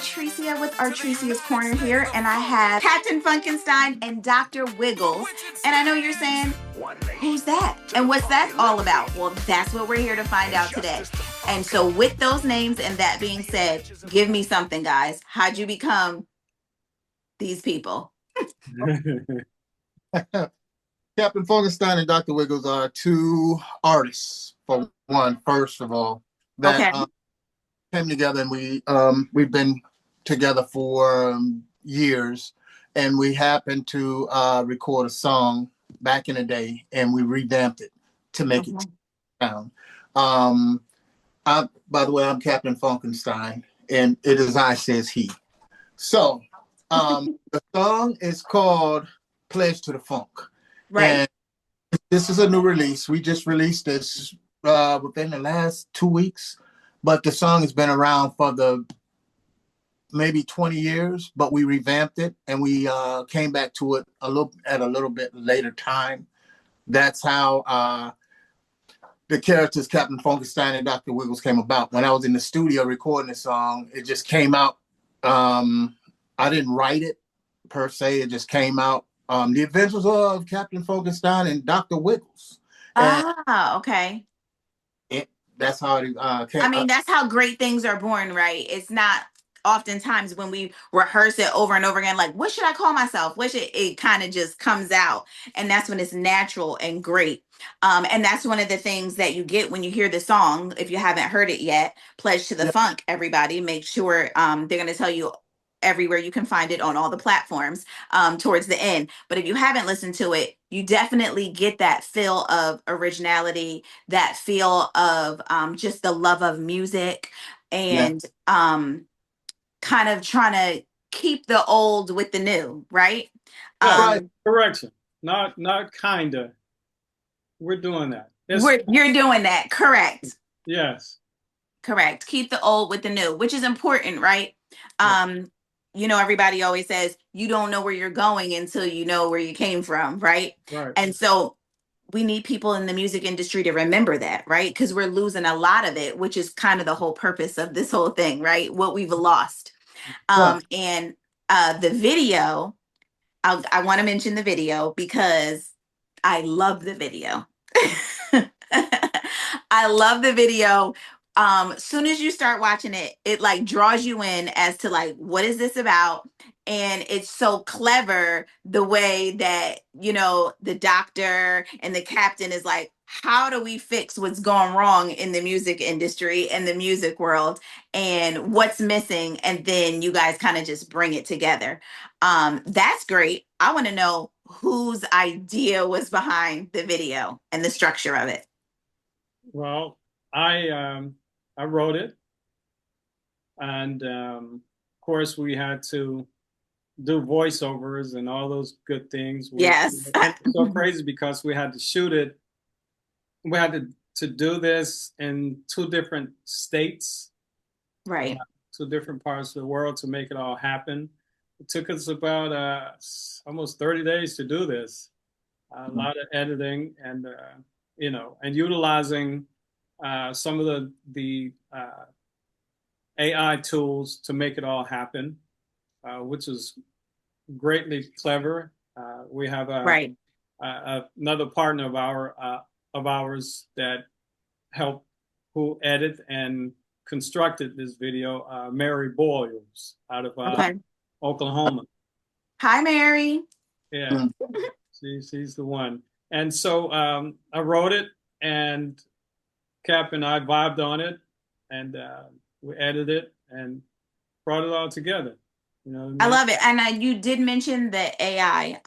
Artricia with Artricia's Corner here, and I have Captain Funkenstein and Dr. Wiggles. And I know you're saying, who's that? And what's that all about? Well, that's what we're here to find out today. And so with those names and that being said, give me something, guys. How'd you become these people? Captain Funkenstein and Dr. Wiggles are two artists, for one, first of all, that Okay. came together, and we've been together for years, and we happened to record a song back in the day, and we revamped it to make it sound. By the way, I'm Captain Funkenstein, and it is I says he. So the song is called Pledge to the Funk. Right. And this is a new release. We just released this within the last 2 weeks, but the song has been around for the maybe 20 years, but we revamped it and we came back to it a little bit later time. That's how the characters Captain Funkenstein and Dr. Wiggles came about. When I was in the studio recording the song, it just came out. I didn't write it per se. It just came out. The Adventures of Captain Funkenstein and Dr. Wiggles. Okay. That's how it came. I mean, that's how great things are born, right? It's not oftentimes when we rehearse it over and over again, like, what should I call myself? It kind of just comes out. And that's when it's natural and great. And that's one of the things that you get when you hear the song. If you haven't heard it yet, Pledge to the Funk, everybody, make sure they're going to tell you everywhere you can find it on all the platforms towards the end. But if you haven't listened to it, you definitely get that feel of originality, that feel of just the love of music and kind of trying to keep the old with the new, right? Correction. Not kinda. We're doing that. You're doing that. Correct. Yes. Correct. Keep the old with the new, which is important, right? You know, everybody always says you don't know where you're going until you know where you came from, right? Right. And so we need people in the music industry to remember that, right? Because we're losing a lot of it, which is kind of the whole purpose of this whole thing, right? What we've lost. And the video, I want to mention the video because I love the video. I love the video. Soon as you start watching it, it like draws you in as to like, what is this about? And it's so clever the way that, you know, the doctor and the captain is like, how do we fix what's going wrong in the music industry and the music world and what's missing? And then you guys kind of just bring it together. That's great. I want to know whose idea was behind the video and the structure of it. Well, I wrote it, and of course we had to do voiceovers and all those good things. Yes. It's so crazy because we had to shoot it. We had to do this in 2 different states, right? 2 different parts of the world to make it all happen. It took us about almost 30 days to do this. A lot of editing and you know, and utilizing some of the AI tools to make it all happen, which is greatly clever. We have another partner of ours that helped, who edited and constructed this video, Mary Boyles out of Oklahoma. Hi, Mary. Yeah, she's the one. And so I wrote it, and Cap and I vibed on it, and we edited it and brought it all together. You know what I mean? I love it. And you did mention the AI.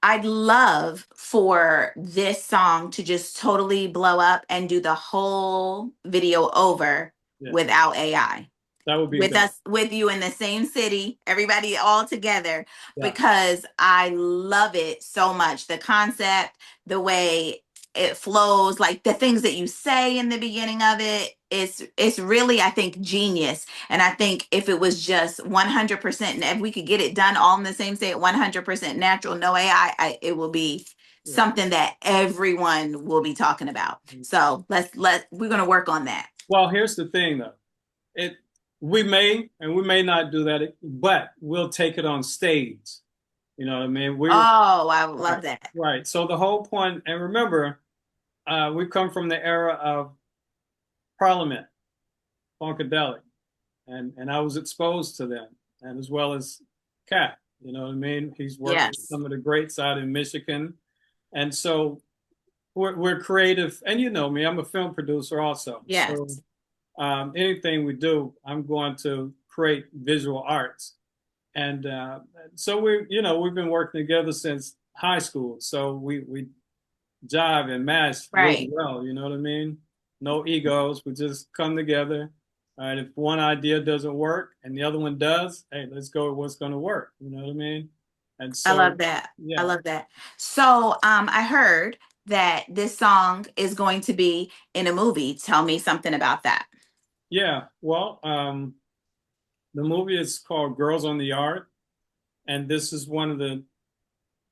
I'd love for this song to just totally blow up and do the whole video over without AI. That would be with us, with you in the same city, everybody all together, because I love it so much. The concept, the way it flows, like the things that you say in the beginning of it, it's really, I think, genius. And I think if it was just 100%, and if we could get it done all in the same state, 100% natural, no AI, it will be something that everyone will be talking about. So we're going to work on that. Well, here's the thing though. We may and we may not do that, but we'll take it on stage. You know what I mean? Oh, I love that. Right. So the whole point, and remember, we come from the era of Parliament, Funkadelic, and I was exposed to them, and as well as Cat. You know what I mean? He's worked with some of the greats out in Michigan, and so we're creative. And you know me, I'm a film producer also. Yes. So anything we do, I'm going to create visual arts. And so we've been working together since high school. So we jive and match really well. You know what I mean? No egos. We just come together. And if one idea doesn't work and the other one does, hey, let's go with what's going to work. You know what I mean? And so I love that. Yeah. I love that. So I heard that this song is going to be in a movie. Tell me something about that. Yeah. Well, the movie is called Girls on the Yard, and this is one of the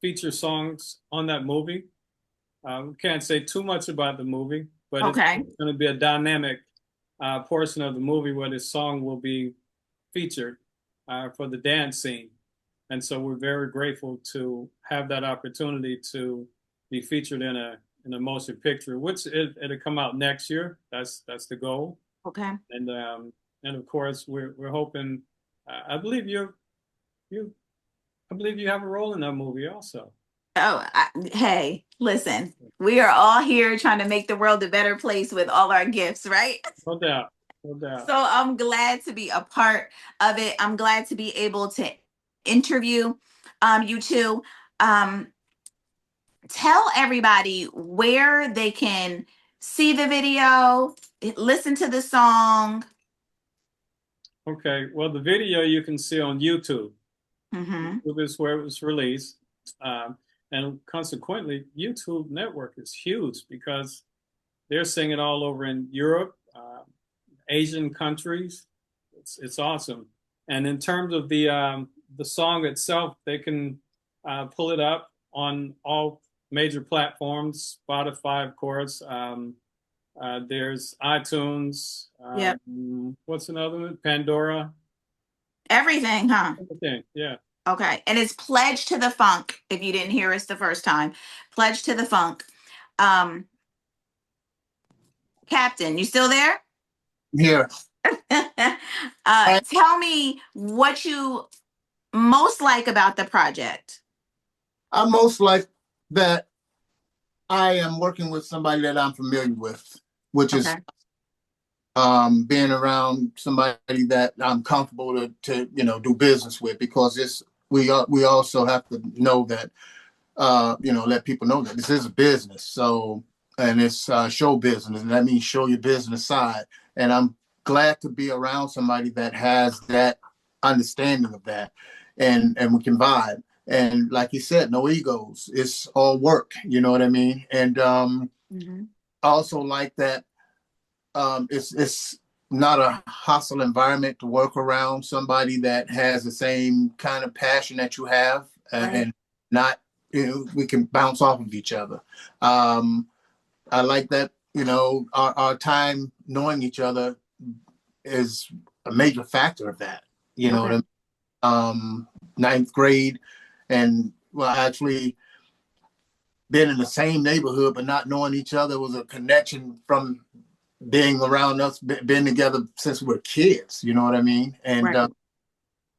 feature songs on that movie. We can't say too much about the movie, but it's going to be a dynamic portion of the movie where this song will be featured for the dance scene. And so we're very grateful to have that opportunity to be featured in a motion picture, which it'll come out next year. That's the goal. Okay. And of course we're hoping. I believe you have a role in that movie also. Oh, hey, listen, we are all here trying to make the world a better place with all our gifts, right? No doubt. No doubt. So I'm glad to be a part of it. I'm glad to be able to interview you two. Tell everybody where they can see the video, listen to the song. Okay, well, the video you can see on YouTube. Mm-hmm. YouTube is where it was released. And consequently, YouTube network is huge because they're seeing it all over in Europe, Asian countries. It's awesome. And in terms of the song itself, they can pull it up on all major platforms, Spotify, of course. There's iTunes. What's another one? Pandora. Everything, huh? Everything, yeah. Okay. And it's Pledge to the Funk. If you didn't hear us the first time, Pledge to the Funk. Captain, you still there? Yeah. Tell me what you most like about the project. I most like that I am working with somebody that I'm familiar with, which is being around somebody that I'm comfortable to do business with, because we also have to know that let people know that this is a business. So, and it's show business, and that means show your business side. And I'm glad to be around somebody that has that understanding of that, and we can vibe. And like you said, no egos. It's all work. You know what I mean? And I also like that it's not a hostile environment to work around somebody that has the same kind of passion that you have, and not, we can bounce off of each other. I like that, our time knowing each other is a major factor of that. You know what I mean? Ninth grade, and actually being in the same neighborhood but not knowing each other was a connection from being around us, being together since we're kids. You know what I mean? And it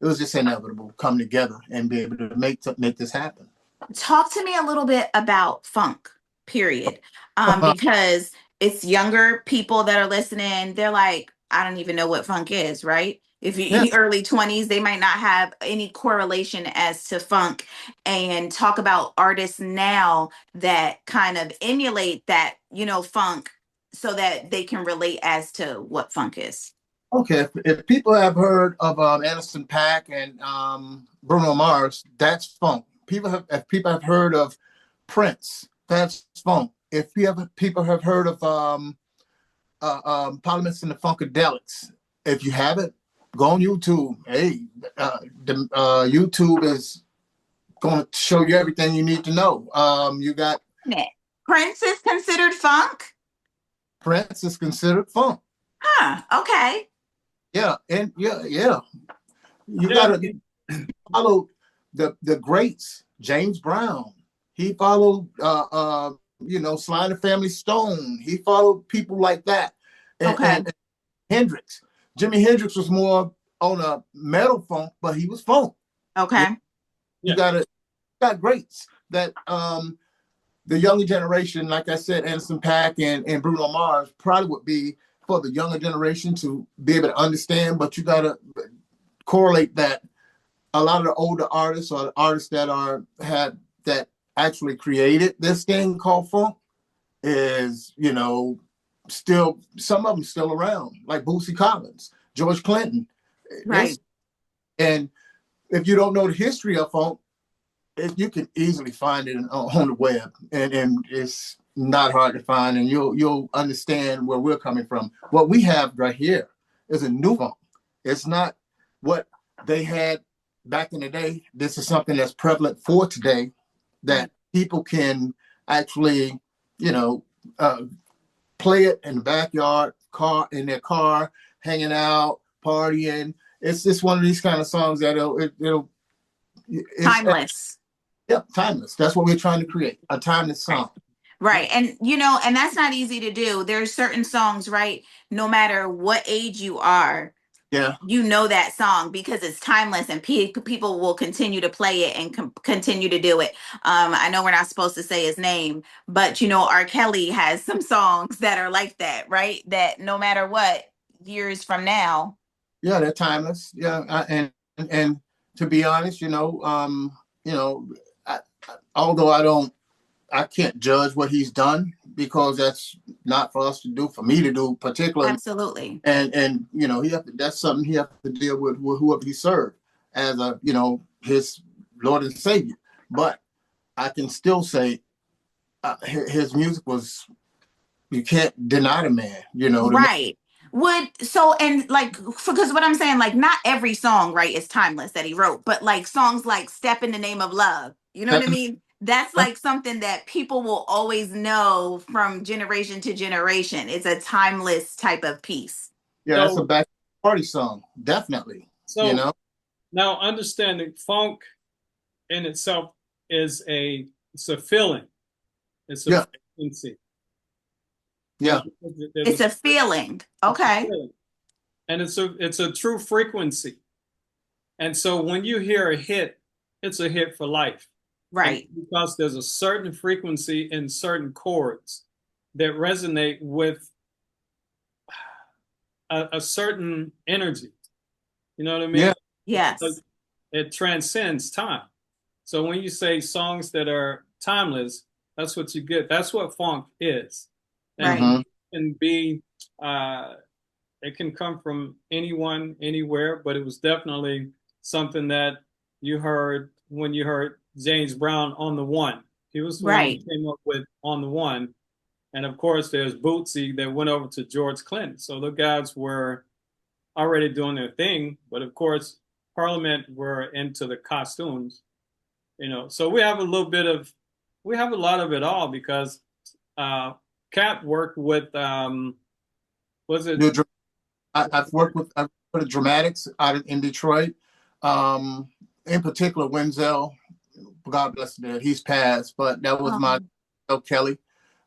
was just inevitable come together and be able to make this happen. Talk to me a little bit about funk, period. Because it's younger people that are listening. They're like, I don't even know what funk is, right? If you're early 20s, they might not have any correlation as to funk. And talk about artists now that kind of emulate that, funk, so that they can relate as to what funk is. Okay, if people have heard of Anderson .Paak and Bruno Mars, that's funk. If people have heard of Prince, that's funk. If people have heard of Parliaments and the Funkadelics, if you haven't, go on YouTube. Hey, YouTube is going to show you everything you need to know. You got Prince is considered funk. Prince is considered funk. Huh. Okay. Yeah, and yeah. You gotta follow the greats. James Brown. He followed Sly and the Family Stone. He followed people like that. And Hendrix. Jimi Hendrix was more on a metal funk, but he was funk. Okay. You got greats that the younger generation, like I said, Anderson .Paak and Bruno Mars probably would be for the younger generation to be able to understand, but you got to correlate that a lot of the older artists or the artists that actually created this thing called funk is, still, some of them still around, like Bootsy Collins, George Clinton. Right. And if you don't know the history of funk, you can easily find it on the web, and it's not hard to find, and you'll understand where we're coming from. What we have right here is a new funk. It's not what they had back in the day. This is something that's prevalent for today that people can actually, play it in the backyard, in their car, hanging out, partying. It's just one of these kind of songs that it'll timeless. Yeah, timeless. That's what we're trying to create, a timeless song. Right. And, and that's not easy to do. There's certain songs, right? No matter what age you are, you know that song because it's timeless and people will continue to play it and continue to do it. I know we're not supposed to say his name, but, R. Kelly has some songs that are like that, right? That no matter what, years from now. Yeah, they're timeless. Yeah. And to be honest, although I can't judge what he's done because that's not for us to do, for me to do particularly. Absolutely. And that's something he has to deal with whoever he served as his Lord and Savior. But I can still say his music was, you can't deny the man, Right. Because what I'm saying, like, not every song, right, is timeless that he wrote, but like songs like Step in the Name of Love, you know what I mean? That's like something that people will always know from generation to generation. It's a timeless type of piece. Yeah, that's a back party song, definitely. So now understanding funk in itself is it's a feeling. It's a frequency. Yeah. It's a feeling. Okay. And it's a true frequency. And so when you hear a hit, it's a hit for life. Right. And because there's a certain frequency in certain chords that resonate with a certain energy. You know what I mean? Yeah. Yes. It transcends time. So when you say songs that are timeless, that's what you get. That's what funk is. And it can be, it can come from anyone, anywhere, but it was definitely something that you heard when you heard James Brown on the One. He was the one who came up with On the One. And of course, there's Bootsy that went over to George Clinton. So the guys were already doing their thing. But of course, Parliament were into the costumes, So we have a lot of it all because Cat worked with, I've worked with the Dramatics out in Detroit. In particular, Wenzel, God bless him, dead. He's passed, but that was my Kelly.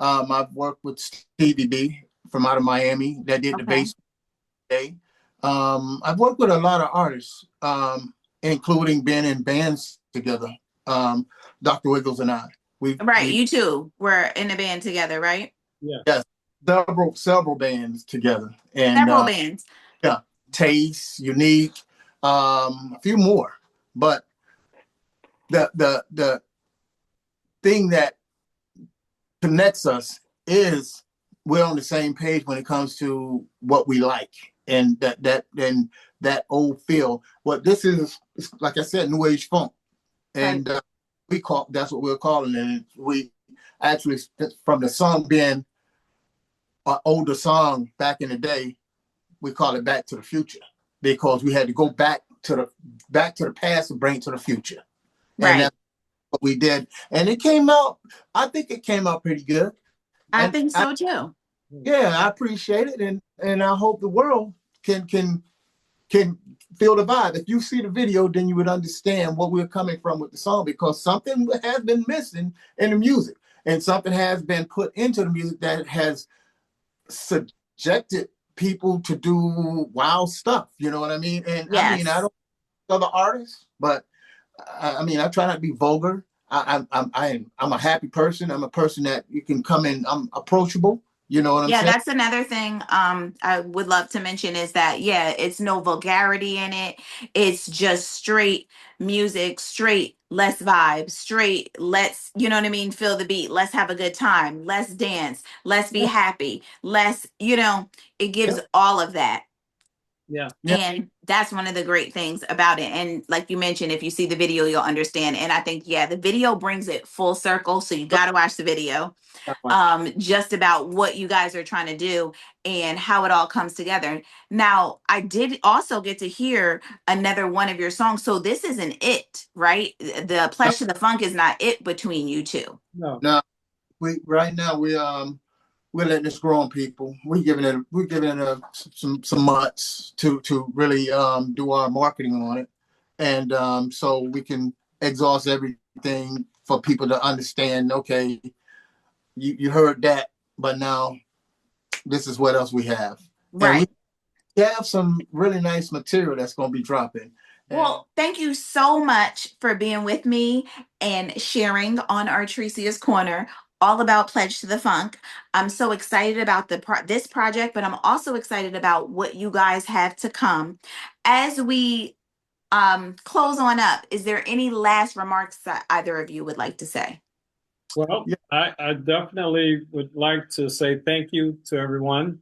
I've worked with Stevie B from out of Miami that did the bass today. I've worked with a lot of artists, including being in bands together. Dr. Wiggles and I. You two were in a band together, right? Yeah. Yes. Several bands together. And several bands. Yeah. Taste, Unique, a few more. But the thing that connects us is we're on the same page when it comes to what we like and that old feel. What this is, like I said, new age funk, and that's what we're calling it. We actually, from the song being an older song back in the day, we call it Back to the Future because we had to go back to the past and bring it to the future. And that's what we did. And it came out, I think it came out pretty good. I think so too. Yeah, I appreciate it. And I hope the world can can feel the vibe. If you see the video, then you would understand what we're coming from with the song, because something has been missing in the music, and something has been put into the music that has subjected people to do wild stuff. You know what I mean? And I mean, I Yes. don't know the artists, but I mean, I try not to be vulgar. I'm a happy person. I'm a person that you can come in. I'm approachable. You know what I'm Yeah, saying? that's another thing I would love to mention is that, yeah, it's no vulgarity in it. It's just straight music, straight, let's vibe, straight, let's, you know what I mean, feel the beat, let's have a good time, let's dance, let's be Yeah. happy, let's, you know, it gives all of that. Yeah. And that's one of the great things about it. And like you mentioned, if you see the video, you'll understand. And I think, yeah, the video brings it full circle. So you got to watch the video, just about what you guys are trying to do and how it all comes together. Now, I did also get to hear another one of your songs. So this isn't it, right? The Pledge to the Funk is not it between you two. No. No, right now we're letting this grow on people. We're giving it some months to really do our marketing on it, and so we can exhaust everything for people to understand. Okay, you heard that, but now this is what else we have, and Right. we have some really nice material that's going to be dropping. Well, thank you so much for being with me and sharing on Artricia's Corner all about Pledge to the Funk. I'm so excited about this project, but I'm also excited about what you guys have to come. As we close on up, is there any last remarks that either of you would like to say? Well, I definitely would like to say thank you to everyone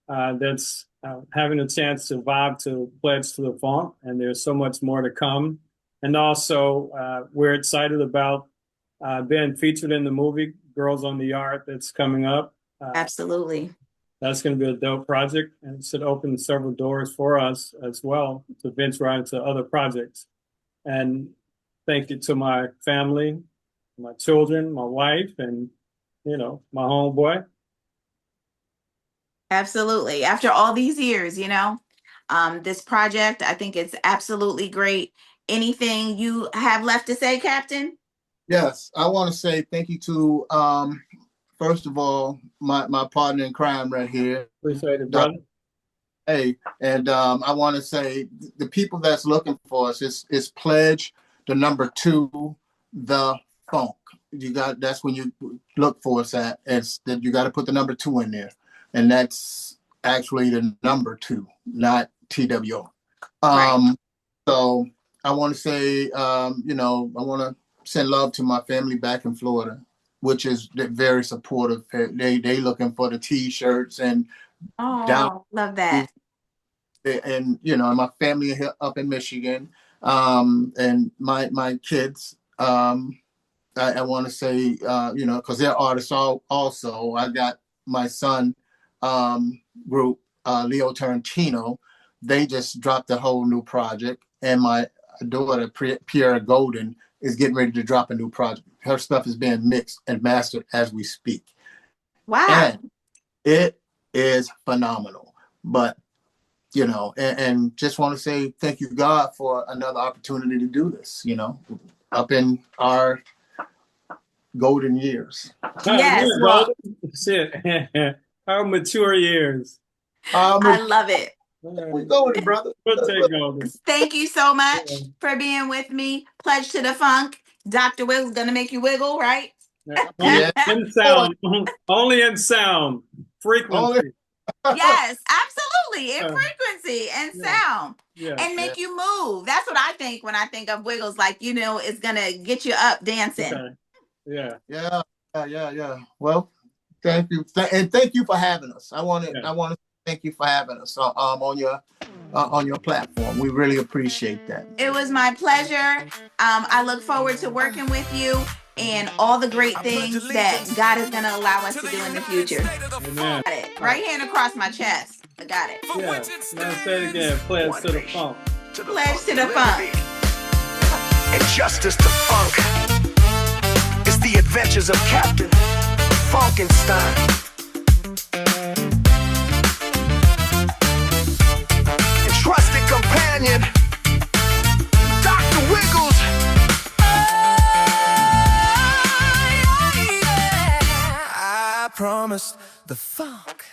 that's having a chance to vibe to Pledge to the Funk, and there's so much more to come. And also, we're excited about being featured in the movie Girls on the Yard that's coming up. Absolutely. That's going to be a dope project, and it should open several doors for us as well to venture out into other projects. And thank you to my family, my children, my wife, and, you know, my homeboy. Absolutely. After all these years, you know, this project, I think it's absolutely great. Anything you have left to say, Captain? Yes, I want to say thank you to first of all my partner in crime right here. Appreciate it, brother. Hey, and I want to say the people that's looking for us is Pledge the number 2 the Funk. That's when you look for us at. It's that you got to put the number 2 in there, and that's actually the number 2, not TWO. Right. So I want to say, you know, I want to send love to my family back in Florida, which is very supportive. They looking for the T-shirts and Oh, love that. and you know, my family here up in Michigan, and my kids. I want to say, you know, because they're artists also. I got my son group, Leo Tarantino. They just dropped a whole new project, and my daughter Pierre Golden is getting ready to drop a new project. Her stuff is being mixed and mastered as we speak. Wow. And it is phenomenal. But, you know, and just want to say thank you, God, for another opportunity to do this, you know, up in our golden years. Yes. Well, shit. Our mature years. I love it. We golden, brother. Thank you so much for being with me. Pledge to the Funk. Dr. Wiggle's gonna make you wiggle, right? Yeah. In sound. Only in sound. Frequency. Yes, absolutely. In frequency and sound. And make you move. That's what I think when I think of Wiggles, like, you know, it's gonna get you up dancing. Okay. Yeah. Well, thank you. And thank you for having us. I want to thank you for having us on your platform. We really appreciate that. It was my pleasure. I look forward to working with you and all the great things that God is going to allow us to do in the future. Amen. Got it. Right hand across my chest. I got it. Yeah. Now say it again. Pledge to the funk. Pledge to the funk. And justice to funk. It's the adventures of Captain Funkenstein. And trusted companion. promised the funk